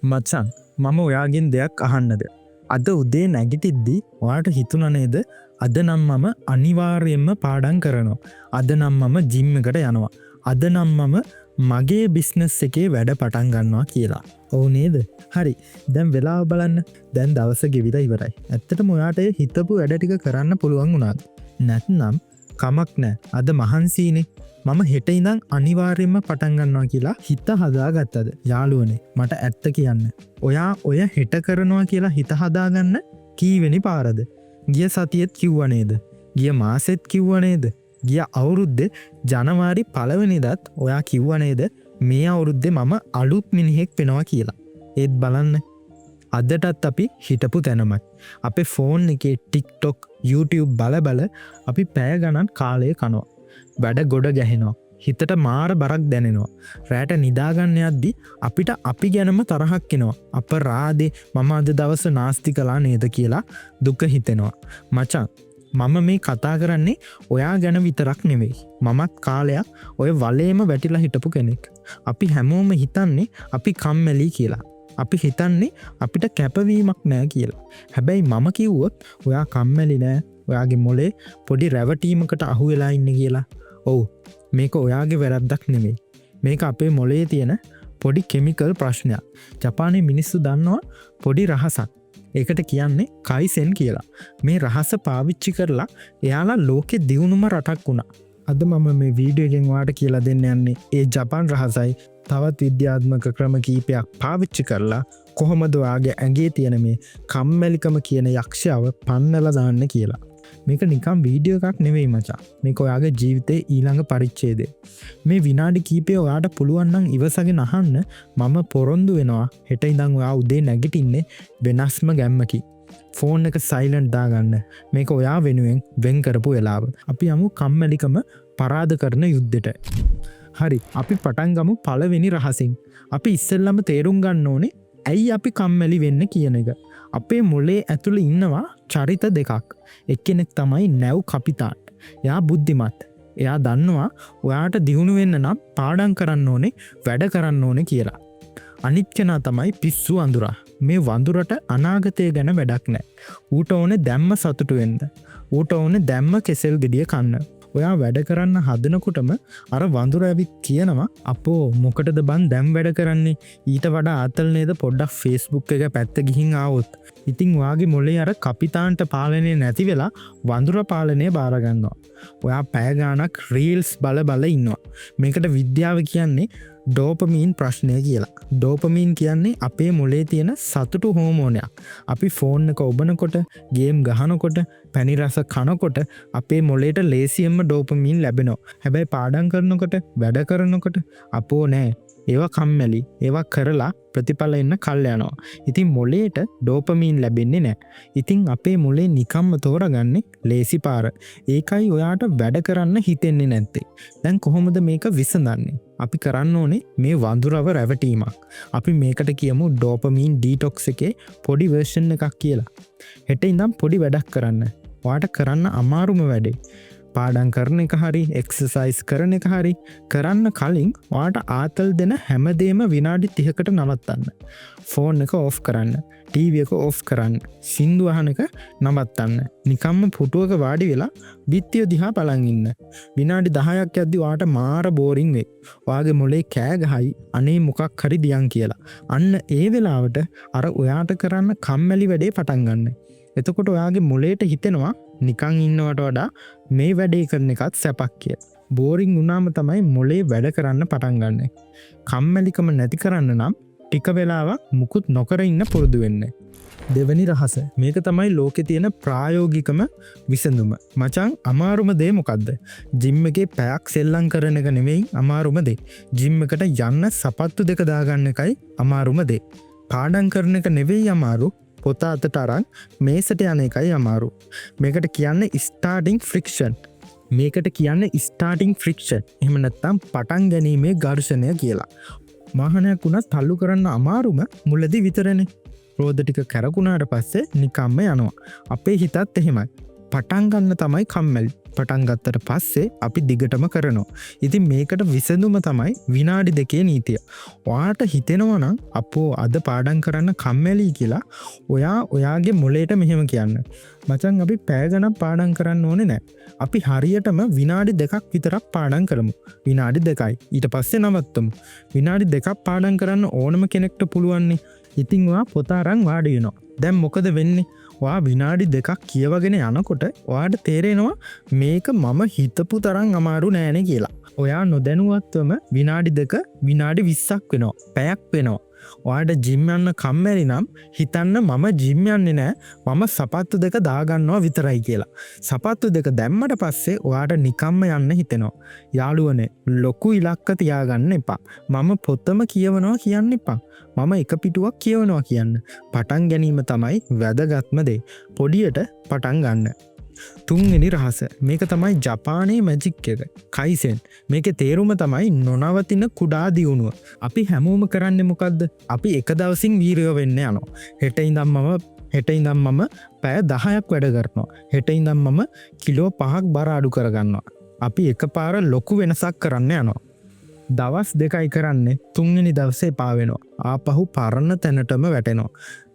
මචං මම ඔයාගෙන් දෙයක් අහන්නද? අද උදේ නැගිටිද්දි ඔයාට හිතුණා නේද? අද නම් මම අනිවාර්යයෙන්ම පාඩම් කරනවා. අද නම් මම ජිම් එකට යනවා. අද නම් මම මගේ බිස්නස් එකේ වැඩ පටන් ගන්නවා කියලා. ඔව් නේද? හරි. දැන් වෙලාව බලන්න. දැන් දවස ගෙවිලා ඉවරයි. ඇත්තටම ඔයාට හිතපු වැඩ ටික කරන්න පුළුවන් වුණාද? නැත්නම් කමක් නැහැ. අද මහන්සියිනේ. මම හෙට ඉඳන් අනිවාර්යයෙන්ම පටන් ගන්නවා කියලා හිත හදාගත්තද? යාළුවනේ මට ඇත්ත කියන්න. ඔයා ඔය හෙට කරනවා කියලා හිත හදාගන්න කීවෙනි පාරද? ගිය සතියෙත් කිව්වා නේද? ගිය මාසෙත් කිව්වා නේද? ගිය අවුරුද්දේ ජනවාරි 1 වෙනිදාත් ඔයා කිව්වා නේද මේ අවුරුද්දේ මම අලුත් මිනිහෙක් වෙනවා කියලා. ඒත් බලන්න අදටත් අපි හිටපු තැනමයි. අපේ ෆෝන් එකේ TikTok, YouTube බල අපි පැය ගණන් කාලය කනවා. වැඩ ගොඩ ගැහෙනවා. හිතට මාර බරක් දැනෙනවා. රැට නිදාගන්න යද්දි අපිට අපි ගැනම තරහක් එනවා. අපරාදේ මම අද දවස නාස්ති කළා නේද කියලා දුක හිතෙනවා. මචං මම මේ කතා කරන්නේ ඔයා ගැන විතරක් නෙවෙයි. මමත් කාලයක් ඔය වලේම වැටිලා හිටපු කෙනෙක්. අපි හැමෝම හිතන්නේ අපි කම්මැලි කියලා. අපි හිතන්නේ අපිට කැපවීමක් නෑ කියලා. හැබැයි මම කිව්වොත් ඔයා කම්මැලි නෑ. ඔයාගේ මොලේ පොඩි රැවටීමකට අහු වෙලා ඉන්න කියලා. ඔව් මේක ඔයාගේ වැරද්දක් නෙවෙයි. මේක අපේ මොලේ තියෙන පොඩි කෙමිකල් ප්‍රශ්නයක්. ජපානයේ මිනිස්සු දන්නවා පොඩි රහසක්. ඒකට කියන්නේ කයිසෙන් කියලා. මේ රහස පාවිච්චි කරලා එයාලා ලෝකෙ දියුණුම රටක් වුණා. අද මම මේ වීඩියෝ එකෙන් ඔයාලට කියලා දෙන්න යන්නේ ඒ ජපාන් රහසයි තවත් විද්‍යාත්මක ක්‍රම කීපයක් පාවිච්චි කරලා කොහොමද ඔයාගේ ඇඟේ තියෙන මේ කම්මැලිකම කියන යක්ෂයව පන්නලා දාන්න කියලා. මේක නිකම් වීඩියෝ එකක් නෙවෙයි මචං. මේක ඔයාගේ ජීවිතේ ඊළඟ පරිච්ඡේදය. මේ විනාඩි කීපය ඔයාට පුළුවන් නම් ඉවසගෙන අහන්න. මම පොරොන්දු වෙනවා හෙට ඉඳන් ඔයා උදේ නැගිටින්නේ වෙනස්ම ගැම්මකින්. ෆෝන් එක සයිලන්ට් දාගන්න. මේක ඔයා වෙනුවෙන් වෙන් කරපු වෙලාව. අපි යමු කම්මැලිකම පරාද කරන යුද්ධෙට. හරි අපි පටන් ගමු පළවෙනි රහසින්. අපි ඉස්සෙල්ලම තේරුම් ගන්න ඕනේ ඇයි අපි කම්මැලි වෙන්න කියන එක. අපේ මොලේ ඇතුළේ ඉන්නවා චරිත දෙකක්. එක්කෙනෙක් තමයි නැව් කපිතාන්. එයා බුද්ධිමත්. එයා දන්නවා ඔයාට දියුණු වෙන්න නම් පාඩම් කරන්න ඕනේ, වැඩ කරන්න ඕනේ කියලා. අනිත් කෙනා තමයි පිස්සු වඳුරා. මේ වඳුරට අනාගතය ගැන වැඩක් නැහැ. ඌට ඕනේ දැම්ම සතුටු වෙන්න. ඌට ඕනේ දැම්ම කෙසෙල් ගෙඩිය කන්න. ඔයා වැඩ කරන්න හදනකොටම අර වඳුර ඇවිත් කියනවා අපෝ මොකටද බන් දැම් වැඩ කරන්නේ? ඊට වඩා ආතල් නේද පොඩ්ඩක් Facebook එක පැත්ත ගිහින් ආවොත්. ඉතින් ඔයාගේ මොලේ අර කපිතාන්ට පාලනය නැති වෙලා වඳුර පාලනය බාර ගන්නවා. ඔයා පැය ගාණක් රීල්ස් බල ඉන්නවා. මේකට විද්‍යාව කියන්නේ ඩෝපමීන් ප්‍රශ්නය කියලා. ඩෝපමීන් කියන්නේ අපේ මොලේ තියෙන සතුටු හෝමෝනයක්. අපි ෆෝන් එක ඔබනකොට, ගේම් ගහනකොට, පැණි රස කනකොට අපේ මොලේට ලේසියෙන්ම ඩෝපමීන් ලැබෙනවා. හැබැයි පාඩම් කරනකොට, වැඩ කරනකොට අපෝ නෑ. ඒවා කම්මැලි. ඒවා කරලා ප්‍රතිඵල එන්න කල් යනවා. ඉතින් මොලේට ඩෝපමීන් ලැබෙන්නේ නෑ. ඉතින් අපේ මොලේ නිකම්ම තෝරගන්නේ ලේසි පාර. ඒකයි ඔයාට වැඩ කරන්න හිතෙන්නේ නැත්තේ. දැන් කොහොමද මේක විසඳන්නේ? අපි කරන්න ඕනේ මේ වඳුරව රැවටීමක්. අපි මේකට කියමු ඩෝපමීන් ඩීටොක්ස් එකේ පොඩි වර්ෂන් එකක් කියලා. හෙට ඉඳන් පොඩි වැඩක් කරන්න. ඔයාට කරන්න අමාරුම වැඩේ පාඩම් කරන එක හරි, එක්සර්සයිස් කරන එක හරි කරන්න කලින් ඔයාට ආතල් දෙන හැමදේම විනාඩි 30කට නවත්තන්න. ෆෝන් එක ඕෆ් කරන්න, ටීවී එක ඕෆ් කරන්න, සින්දු අහන එක නවත්තන්න. නිකම්ම පුටුවක වාඩි වෙලා බිත්තිය දිහා බලන් ඉන්න. විනාඩි 10ක් යද්දි ඔයාට මාර බෝරින් වෙයි. ඔයාගේ මොලේ කෑ ගහයි අනේ මොකක් හරි දියන් කියලා. අන්න ඒ වෙලාවට අර ඔයාට කරන්න කම්මැලි වැඩේ පටන් ගන්න. එතකොට ඔයාගේ මොලේට හිතෙනවා නිකන් ඉන්නවට වඩා මේ වැඩේ කරන එකත් සැපක් කියලා. බෝරින් වුණාම තමයි මොලේ වැඩ කරන්න පටන් ගන්න. කම්මැලිකම නැති කරන්න නම් ටික වෙලාවක් මුකුත් නොකර ඉන්න පුරුදු වෙන්න. දෙවැනි රහස. මේක තමයි ලෝකේ තියෙන ප්‍රායෝගිකම විසඳුම. මචං අමාරුම දේ මොකද්ද? ජිම් එකේ පැයක් සෙල්ලම් කරන එක නෙවෙයි අමාරුම දේ. ජිම් එකට යන්න සපත්තු දෙක දාගන්න එකයි අමාරුම දේ. පාඩම් කරන එක නෙවෙයි අමාරු. පොත අතට අරන් මේසට යන එකයි අමාරු. මේකට කියන්නේ ස්ටාර්ටින් ෆ්‍රික්ෂන්. මේකට කියන්නේ ස්ටාර්ටින් ෆ්‍රික්ෂන්. එහෙම නැත්නම් පටන් ගැනීමේ ඝර්ෂණය කියලා. වාහනයක් උනත් තල්ලු කරන්න අමාරුම මුලදී විතරනේ. රෝද ටික කැරකුණාට පස්සේ නිකම්ම යනවා. අපේ හිතත් එහෙමයි. පටන් ගන්න තමයි කම්මැලි. පටන් ගත්තට පස්සේ අපි දිගටම කරනවා. ඉතින් මේකට විසඳුම තමයි විනාඩි 2 නීතිය. ඔයාට හිතෙනවා නම් අපෝ අද පාඩම් කරන්න කම්මැලි කියලා ඔයාගේ මොලේට මෙහෙම කියන්න. මචං අපි පැය ගණන් පාඩම් කරන්න ඕනේ නැහැ. අපි හරියටම විනාඩි 2ක් විතරක් පාඩම් කරමු. විනාඩි 2යි. ඊට පස්සේ නවත්තමු. විනාඩි 2ක් පාඩම් කරන්න ඕනම කෙනෙක්ට පුළුවන් නේ. ඉතින් ඔයා පොත අරන් වාඩි වෙනවා. දැන් මොකද වෙන්නේ? ඔයා විනාඩි 2ක් කියවගෙන යනකොට ඔයාට තේරෙනවා මේක මම හිතපු තරම් අමාරු නෑනේ කියලා. ඔයා නොදැනුවත්වම විනාඩි 2 විනාඩි 20ක් වෙනවා. පැයක් වෙනවා. ඔයාට ජිම් යන්න කම්මැලි නම් හිතන්න මම ජිම් යන්නේ නෑ. මම සපත්තු 2 දාගන්නවා විතරයි කියලා. සපත්තු 2 දැම්මට පස්සේ ඔයාට නිකම්ම යන්න හිතෙනවා. යාළුවනේ ලොකු ඉලක්ක තියාගන්න එපා. මම පොතම කියවනවා කියන්න එපා. මම එක පිටුවක් කියවනවා කියන්න. පටන් ගැනීම තමයි වැදගත්ම දේ. පොඩියට පටන් ගන්න. තුන්වෙනි රහස. මේක තමයි ජපානයේ මැජික් එක. කයිසෙන්. මේකේ තේරුම තමයි නොනවතින කුඩා දියුණුව. අපි හැමෝම කරන්නේ මොකද්ද? අපි එක දවසින් වීරයෝ වෙන්න යනවා. හෙට ඉඳන් මම පැය 10ක් වැඩ කරනවා. හෙට ඉඳන් මම කිලෝ 5ක් බර අඩු කරගන්නවා. අපි එකපාර ලොකු වෙනසක් කරන්න යනවා. දවස් 2යි කරන්නේ 3 වෙනි දවසේ පා වෙනවා. ආපහු පරණ තැනටම වැටෙනවා.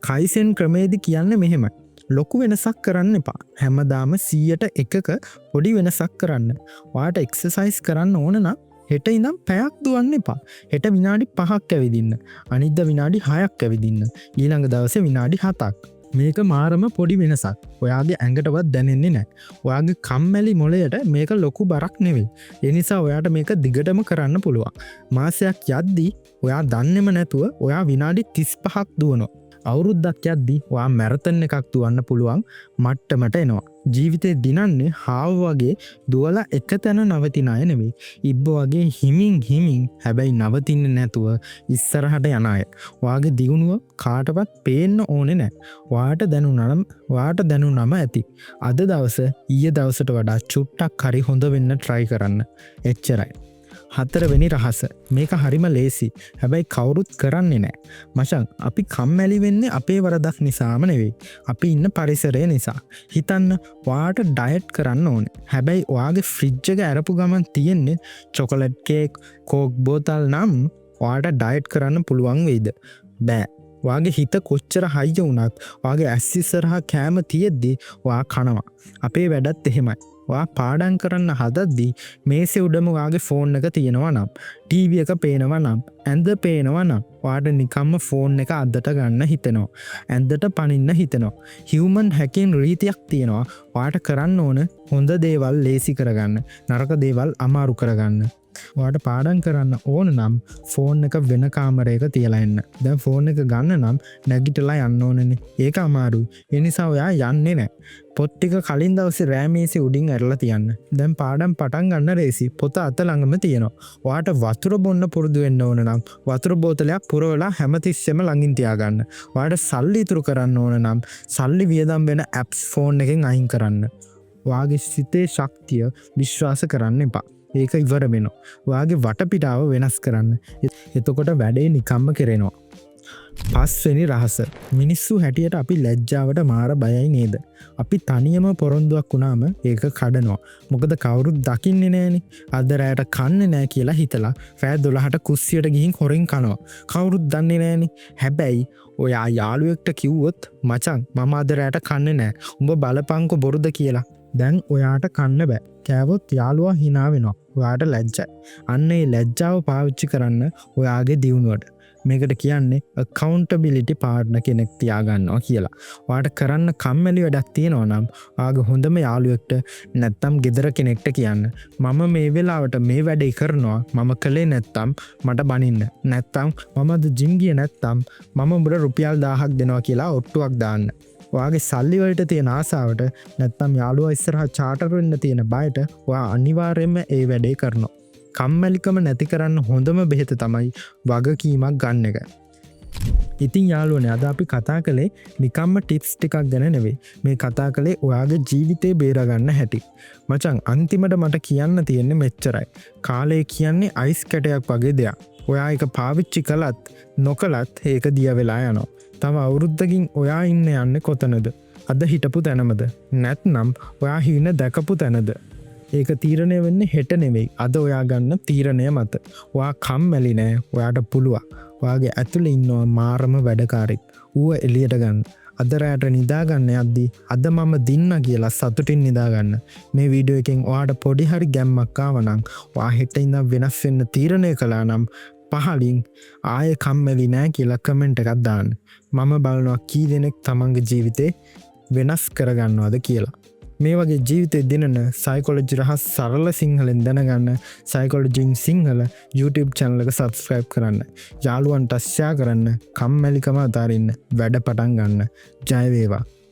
කයිසෙන් ක්‍රමේදී කියන්නේ මෙහෙමයි. ලොකු වෙනසක් කරන්න එපා. හැමදාම 100ට එකක පොඩි වෙනසක් කරන්න. ඔයාට එක්සර්සයිස් කරන්න ඕන නම් හෙට ඉඳන් පැයක් දුවන්න එපා. හෙට විනාඩි 5ක් ඇවිදින්න. අනිද්දා විනාඩි 6ක් ඇවිදින්න. ඊළඟ දවසේ විනාඩි 7ක්. මේක මාරම පොඩි වෙනසක්. ඔයාගේ ඇඟටවත් දැනෙන්නේ නැහැ. ඔයාගේ කම්මැලි මොළයට මේක ලොකු බරක් නෙවෙයි. ඒ නිසා ඔයාට මේක දිගටම කරන්න පුළුවන්. මාසයක් යද්දී ඔයා දන්නේම නැතුව ඔයා විනාඩි 35ක් දුවනවා. අවුරුද්දක් යද්දී ඔයා මැරතන් එකක් දුවන්න පුළුවන් මට්ටමට එනවා. ජීවිතේ දිනන්නේ හාව වගේ දුවලා එක තැන නවතින අය නෙවෙයි. ඉබ්බ වගේ හිමින් හැබැයි නවතින්නේ නැතුව ඉස්සරහට යන අය. ඔයාගේ දියුණුව කාටවත් පේන්න ඕනේ නැහැ. ඔයාට දැනුනම ඇති. අද දවස ඊයේ දවසට වඩා චුට්ටක් හරි හොඳ වෙන්න try කරන්න. එච්චරයි. 4 වෙනි රහස. මේක හරිම ලේසි. හැබැයි කවුරුත් කරන්නේ නැහැ. මචං අපි කම්මැලි වෙන්නේ අපේ වරදක් නිසාම නෙවෙයි. අපි ඉන්න පරිසරය නිසා. හිතන්න ඔයාට ඩයට් කරන්න ඕනේ. හැබැයි ඔයාගේ ෆ්‍රිජ් එක ඇරපු ගමන් තියෙන්නේ චොකලට් කේක්, කෝක් බෝතල් නම් ඔයාට ඩයට් කරන්න පුළුවන් වෙයිද? බෑ. ඔයාගේ හිත කොච්චර හයිය වුණත් ඔයාගේ ඇස් ඉස්සරහා කෑම තියෙද්දි ඔයා කනවා. අපේ වැඩත් එහෙමයි. ඔයා පාඩම් කරන්න හදද්දී මේසේ උඩම ඔයාගේ ෆෝන් එක තියෙනවා නම්, ටීවී එක පේනවා නම්, ඇඳ පේනවා නම් ඔයාට නිකම්ම ෆෝන් එක අද්දට ගන්න හිතෙනවා. ඇඳට පනින්න හිතෙනවා. හියුමන් හැකින් රීතියක් තියෙනවා. ඔයාට කරන්න ඕන හොඳ දේවල් ලේසි කරගන්න, නරක දේවල් අමාරු කරගන්න. ඔයාට පාඩම් කරන්න ඕන නම් ෆෝන් එක වෙන කාමරයක තියලා එන්න. දැන් ෆෝන් එක ගන්න නම් නැගිටලා යන්න ඕනනේ. ඒක අමාරුයි. ඒ නිසා ඔයා යන්නේ නැහැ. පොත් ටික කලින් දවසේ රෑමේසේ උඩින් ඇරලා තියන්න. දැන් පාඩම් පටන් ගන්න රේසි. පොත අත ළඟම තියෙනවා. ඔයාට වතුර බොන්න පුරුදු වෙන්න ඕන නම් වතුර බෝතලයක් පුරවලා හැමතිස්සෙම ළඟින් තියාගන්න. ඔයාට සල්ලි ඉතුරු කරන්න ඕන නම් සල්ලි වියදම් වෙන ඇප්ස් ෆෝන් එකෙන් අයින් කරන්න. ඔයාගේ සිතේ ශක්තිය විශ්වාස කරන්න එපා. ඒක ඉවර වෙනවා. ඔයාගේ වටපිටාව වෙනස් කරන්න. එතකොට වැඩේ නිකම්ම කෙරෙනවා. 5 වෙනි රහස. මිනිස්සු හැටියට අපි ලැජ්ජාවට මාර බයයි නේද? අපි තනියම පොරොන්දුවක් වුණාම ඒක කඩනවා. මොකද කවුරුත් දකින්නේ නැහනේ. අද රැයට කන්නේ නැහැ කියලා හිතලා රෑ 12ට කුස්සියට ගිහින් හොරෙන් කනවා. කවුරුත් දන්නේ නැහනේ. හැබැයි ඔයා යාළුවෙක්ට කිව්වොත් මචං මම අද රැයට කන්නේ නැහැ. උඹ බලපංකො බොරුද කියලා. දැන් ඔයාට කන්න බෑ. කෑවොත් යාළුවා hina වෙනවා. ඔයාට ලැජ්ජයි. අන්න ඒ ලැජ්ජාව පාවිච්චි කරන්න ඔයාගේ දියුණුවට. මේකට කියන්නේ accountability partner කෙනෙක් තියාගන්නවා කියලා. ඔයාට කරන්න කම්මැලි වැඩක් තියෙනවා නම් ඔයාගේ හොඳම යාළුවෙක්ට නැත්තම් ගෙදර කෙනෙක්ට කියන්න. මම මේ වෙලාවට මේ වැඩේ කරනවා. මම කළේ නැත්තම් මට බනින්න. නැත්තම් මම අද ජිම් ගියේ නැත්තම් මම උඹට රුපියල් 1000ක් දෙනවා කියලා ඔට්ටුවක් දාන්න. ඔයාගේ සල්ලි වලට තියෙන ආසාවට නැත්තම් යාළුවා ඉස්සරහා චාටර් වෙන්න තියෙන බයට ඔයා අනිවාර්යයෙන්ම ඒ වැඩේ කරනවා. කම්මැලිකම නැති කරන්න හොඳම බෙහෙත තමයි වගකීමක් ගන්න එක. ඉතින් යාළුවනේ අද අපි කතා කළේ නිකම්ම ටිප්ස් ටිකක් ගැන නෙවෙයි. මේ කතා කළේ ඔයාගේ ජීවිතේ බේරගන්න හැටි. මචං අන්තිමට මට කියන්න තියෙන්නේ මෙච්චරයි. කාලය කියන්නේ අයිස් කැටයක් වගේ දෙයක්. ඔයා එක පාවිච්චි කළත් නොකළත් ඒක දිය වෙලා යනවා. තව අවුරුද්දකින් ඔයා ඉන්න යන්නේ කොතනද? අද හිටපු තැනමද නැත්නම් ඔයා හින දැකපු තැනද ඒක තීරණය වෙන්න හෙට නෙවෙයි අද ඔයා ගන්න තීරණය මත වා කම්මැලි නෑ ඔයාට පුළුවන් ඔයාගේ ඇතුළ ඉන්නවා මාරම වැඩකාරෙක් ඌව එලියට ගන්න අදරෑට නිදාගන්න අද්දි අද මම දින්න කියලා සතුටින් නිදාගන්න මේ වීඩියෝ එකෙන් ඔයාට පොඩි හරි ගැම්මක්කාවනං වා හෙට ඉඳ වෙනස් වෙන්න තීරණය කලා නම් පහලින් ආය කම්මැලි නෑ කියලා කමෙන්ට් එකක් දාන්න මම බලනවා කී දෙනෙක් තමන්ගේ ජීවිතේ වෙනස් කරගන්නවාද කියලා මේ වගේ ජීවිතය දිනන සයිකොලජි රහස් සරල සිංහලෙන් දැනගන්න සයිකොලජින් සිංහල YouTube චැනල එක සබස්ක්‍රයිබ් කරන්න යාළුවන්ට ෂෙයා කරන්න කම්මැලිකම අතාරින්න වැඩ පටන් ගන්න ජය වේවා